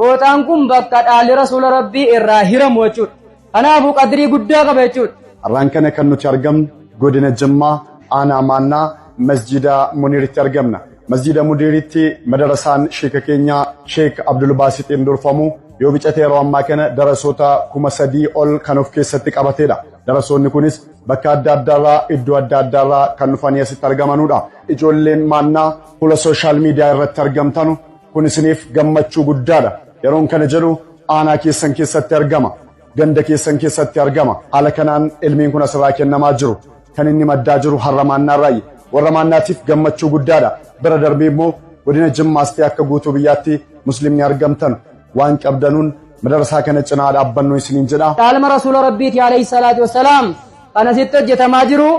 bootaan kun bakka dhaalli rasuula rabbii irraa hiramu jechuudha. Kanaafuu qadrii guddaa qaba jechuudha. Har'aan kana kan nuti argamnu godina Jimmaa aanaa Maannaa masjida Muniiritti argamna. Masjida Muniiritti madarasaan sheeka keenya Sheek Abdul Baasitiin durfamu yoo bicate yeroo ammaa kana darasoota 3,000 ol kan of keessatti qabateedha. Darasoonni kunis bakka adda addaarraa iddoo adda addaarraa kan dhufanii asitti argamanudha. Ijoolleen Maannaa fuula sooshaal miidiyaa irratti argamtanu kun isiniif gammachuu guddaadha. Yeroon kana jedhu aanaa keessan keessatti argama. Ganda keessan keessatti argama. Haala kanaan ilmiin kun asirraa kennamaa jiru. Kan inni maddaa jiru har'a Maannaarraayi. Warra Maannaatiif gammachuu guddaadha. Bira darbee immoo godina Jimmaas ta'e akka guutuu biyyaatti muslimni argamtan waan qabdanuun madarasaa kana cinaa dhaabbannu isiniin jedha. Dhaalma rasuula rabbiiti alayhi salaatu wassalaam kan asitti hojjetamaa jiru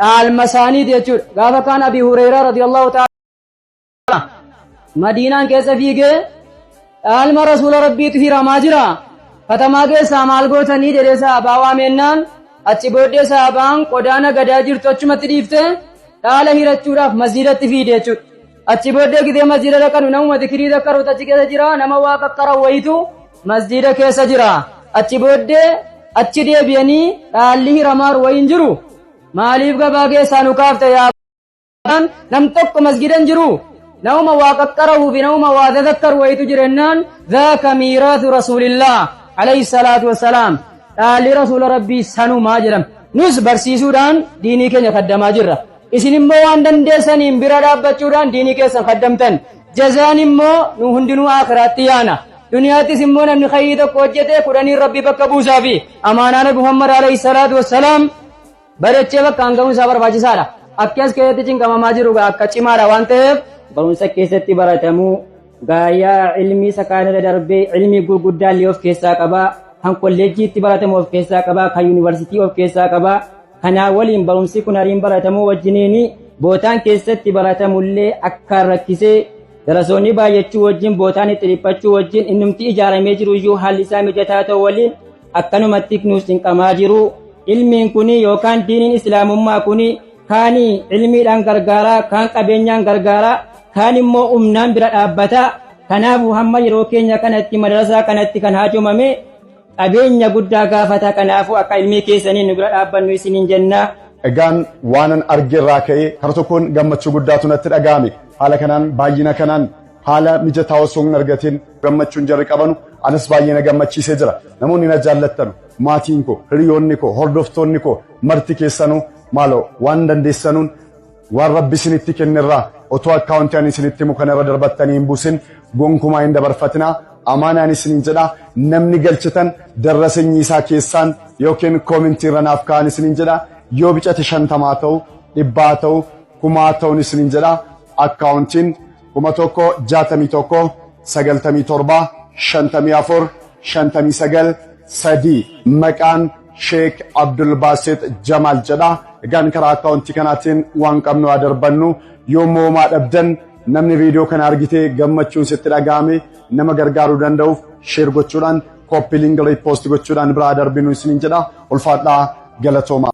dhaalma isaaniiti jechuudha. Gaafa kaan Abii Hureyraa radiyallahu ta'ala Madiinaan keessa fiigee dhaalma rasuula rabbiitu hiramaa jira. Katamaa keessaa maal gootanii jedhee sahabaa waamennaan achi booddee sahabaan qodaana gadaa jirtu achumatti dhiiftee dhaala hirachuudhaaf masjidatti fiide jechuudha. Achi booddee gidee masjida dhaqanu namuma dikirii dhaqaruutu achi keessa jira. Nama waa qaqqara wayitu masjida keessa jira. Achi booddee achi deebi'anii dhaalli hiramaar wayin jiru. Maaliif gabaa keessaa nu kaafte yaa nam tokko masjidan jiru. Namuma waa qaqqaruu fi namuma waa tadakkaru wayitu jirennaan dhaaka miiraathu rasuulillah alayhi salaatu wassalaam. Dhaalli rasuula rabbii sanumaa jedhama. Nus barsiisuudhaan diinii keenya kaddamaa jirra. Isin immoo waan dandeessaniin bira dhaabbachuudhaan diinii keessan kaddamtan. Jazaan immoo nu hundinuu akhiraatti yaana. Duniyaattis immoo namni khayrii tokko hojjete kudhanii rabbii bakka buusaa fi amaanaa Nabi Muhammad alayhi salaatu wassalaam barachee bakka hangamuun isaa barbaachisaadha. Akkas keessatti cinqamamaa jiru akka cimaadha waan ta'eef barumsa keessatti baratamuu gaayaa ilmii sakaanirra darbee ilmii gurguddaa illee of keessaa qabaa. Kan kolleejjiitti baratamu of keessaa qabaa. Kan yuunivarsiitii of keessaa qabaa. Kanaa waliin barumsi kun hariin baratamuu wajjiniin bootaan keessatti baratamullee akka rakkisee darasoonni baay'achuu wajjin bootaan itti dhiphachuu wajjin innumti ijaaramee jiru iyyuu haalli isaa mijataa ta'u waliin akkanumatti nuus cinqamaa jiru. Ilmiin kun yookaan diiniin islaamummaa kun kaanii ilmiidhaan gargaaraa, kaan qabeenyaan gargaaraa, kaan immoo humnaan bira dhaabbataa. Kanaafuu hamma yeroo keenya kanatti madarasaa kanatti kan haajomame qabeenya guddaa gaafata. Kanaafuu akka ilmii keessanii nu bira dhaabbannu isiniin jenna. Egaan waanan argeerraa ka'ee kara tokkoon gammachuu guddaatu natti dhaga'ame. Haala kanaan baay'ina kanaan haala mijataa osoo hin argatiin gammachuun jarri qabanu anas baay'ee na gammachiisee jira. Namoonni na jaallattanu maatiin koo, hiriyoonni koo, hordoftoonni koo marti keessanuu maaloo waan dandeessanuun waan rabbi isinitti kennerraa otoo akkaawuntii ani isinitti himu kanarra darbattanii hin buusin gonkumaa hin dabarfatinaa. Amaanaan isiniin jedha namni galchitan darra sanyii isaa keessaan yookiin koomentii irra naaf kaa'an isiniin jedha. Yoo bicate 50 ta'u 100 ta'u 1000 ta'uun isiniin jedha. Akkaawuntiin 1197 maqaan Sheek Abdul Baasit Jamaal jedha. Egaan karaa akkaawuntii kanaatiin waan qabnu darbannu yoommoo maa dhabdan namni viidiyoo kana argitee gammachuun sitti dhaga'ame nama gargaaruu danda'uuf sheer gochuudhaan koppii liinki riipoost gochuudhaan biraa darbinu isiniin jedha. Ulfaadhaa galatooma.